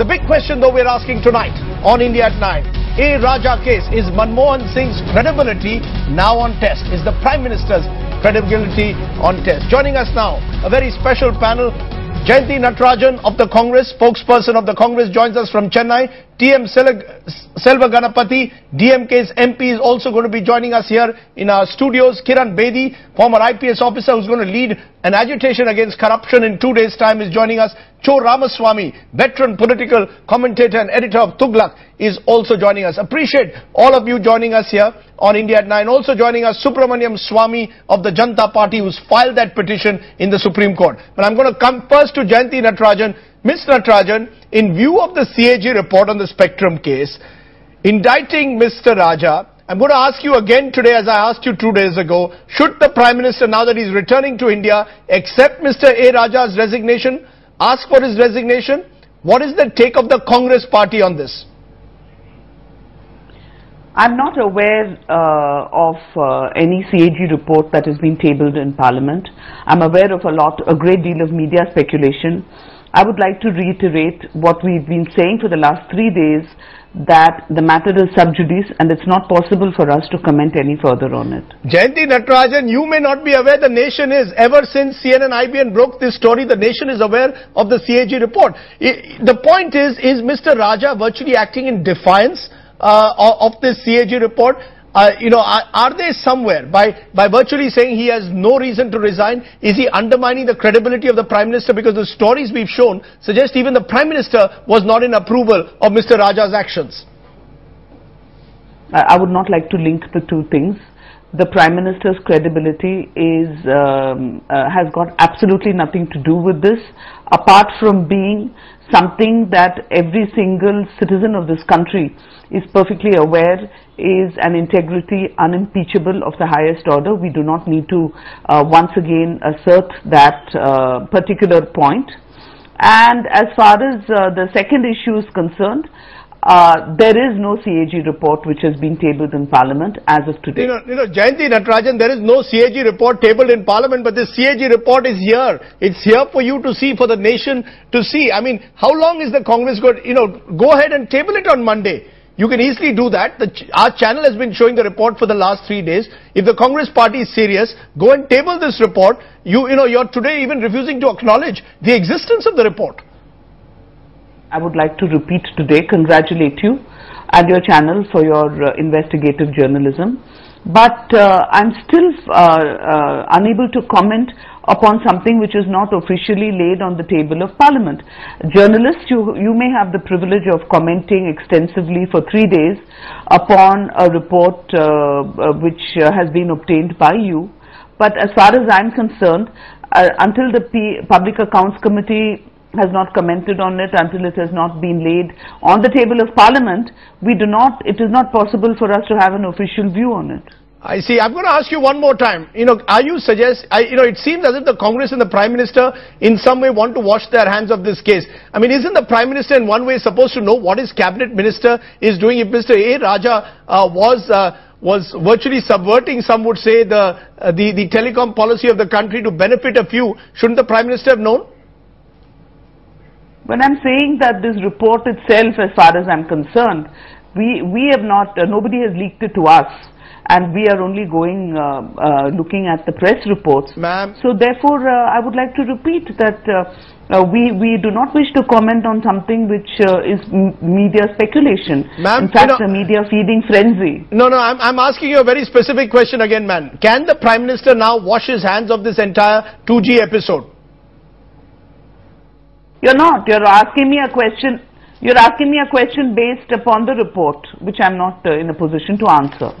The big question though we're asking tonight on India at 9, A. Raja case, is Manmohan Singh's credibility now on test? Is the Prime Minister's credibility on test? Joining us now, a very special panel. Jayanti Natarajan of the Congress, spokesperson of the Congress, joins us from Chennai. T.M. Selvaganapathy, DMK's MP, is also going to be joining us here in our studios. Kiran Bedi, former IPS officer who's going to lead an agitation against corruption in 2 days' time, is joining us. Cho.Ramaswamy, veteran political commentator and editor of Tughlaq, is also joining us. Appreciate all of you joining us here on India at 9. Also joining us, Subramanian Swamy of the Janata Party, who's filed that petition in the Supreme Court. But I'm going to come first to Jayanti Natarajan. Ms. Natarajan, in view of the CAG report on the Spectrum case, indicting Mr. Raja, I'm going to ask you again today, as I asked you 2 days ago, should the Prime Minister, now that he's returning to India, accept Mr. A. Raja's resignation, ask for his resignation? What is the take of the Congress party on this? I'm not aware of any CAG report that has been tabled in Parliament. I'm aware of a great deal of media speculation. I would like to reiterate what we've been saying for the last 3 days, that the matter is sub judice and it's not possible for us to comment any further on it. Jayanti Natarajan, you may not be aware, the nation is. Ever since CNN-IBN broke this story, the nation is aware of the CAG report. The point is Mr. Raja virtually acting in defiance of this CAG report? Are they somewhere, by virtually saying he has no reason to resign, is he undermining the credibility of the Prime Minister? Because the stories we've shown suggest even the Prime Minister was not in approval of Mr. Raja's actions. I would not like to link the two things. The Prime Minister's credibility has got absolutely nothing to do with this, apart from being something that every single citizen of this country is perfectly aware is an integrity unimpeachable of the highest order. We do not need to once again assert that particular point. And as far as the second issue is concerned, there is no CAG report which has been tabled in Parliament as of today. Jayanti Natarajan, there is no CAG report tabled in Parliament, but this CAG report is here. It's here for you to see, for the nation to see. I mean, how long is the Congress going to, go ahead and table it on Monday. You can easily do that. Our channel has been showing the report for the last 3 days. If the Congress party is serious, go and table this report. You're today even refusing to acknowledge the existence of the report. I would like to repeat today, congratulate you and your channel for your investigative journalism. But I'm still unable to comment upon something which is not officially laid on the table of Parliament. Journalists, you may have the privilege of commenting extensively for 3 days upon a report which has been obtained by you. But as far as I'm concerned, until the Public Accounts Committee has not commented on it, until it has not been laid on the table of Parliament, it is not possible for us to have an official view on it. I see. I'm going to ask you one more time. It seems as if the Congress and the Prime Minister in some way want to wash their hands of this case. I mean, isn't the Prime Minister in one way supposed to know what his cabinet minister is doing? If Mr. A. Raja was virtually subverting, some would say, the telecom policy of the country to benefit a few, shouldn't the Prime Minister have known? When I'm saying that this report itself, as far as I'm concerned, we have not, nobody has leaked it to us, and we are only going looking at the press reports. So therefore, I would like to repeat that we do not wish to comment on something which is media speculation. In fact, the media feeding frenzy. No, I'm asking you a very specific question again, ma'am. Can the Prime Minister now wash his hands of this entire 2G episode? You're not. You're asking me a question. You're asking me a question based upon the report, which I'm not in a position to answer.